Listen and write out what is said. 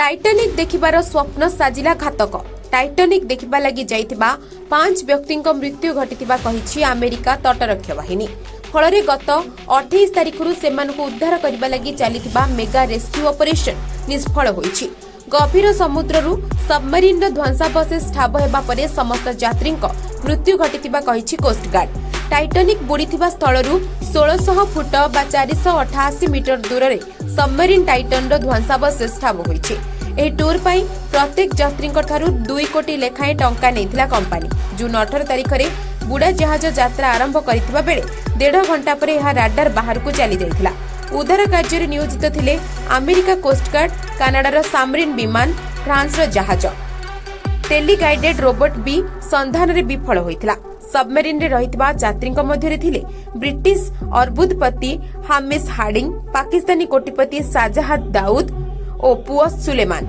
Titanic देखिबार स्वप्न साजिला घातक। Titanic देखिबा लागि जाइथिबा 5 व्यक्तिଙ୍କ मृत्यु घटिथिबा कहिछि अमेरिका तटरक्षी बाहिनी। फलरे गत 28 तारिखरु सेमानकु उद्धार करिबा लागि चलिथिबा मेगा रेस्क्यू ऑपरेशन निष्फल होइछि। गभीर समुद्ररु सबमरीन ध्वंसावशेष ठाब हेबा परे समस्त यात्रीଙ୍କ मृत्यु घटिथिबा कहिछि कोस्ट गार्ड। टाइटानिक बुड़ीथिबा स्थलरु 1600 फुट बा 488 मीटर दूर रे सबमरीन टाइटन ध्वंसावशेष ठाब होइछि। एही टूर पाई प्रत्येक यात्रीଙ୍କ ठारू 2 कोटी लेखाएं टंका नेथिला कंपनी। जून 18 तारिख रे बुड़ा जहाज यात्रा आरंभ करिथिबा बेले 1.5 घंटा परे यह राडार बाहर को चली जाइथिला। उद्धार कार्य रे नियोजित थिले अमेरिका कोस्ट गार्ड, कनाडार सामरिन विमान, फ्रांस रो जहाज। टेली गाइडेड रोबोट भी संधान रे विफल होइथिला। सबमरीन रे रहितबा यात्रीଙ୍କ मध्यरे थिले ब्रिटिश अर्बुदपति हामिश हार्डिंग, पाकिस्तानी कोटिपति शाहजहां दाऊद और पुअ सुलेमान।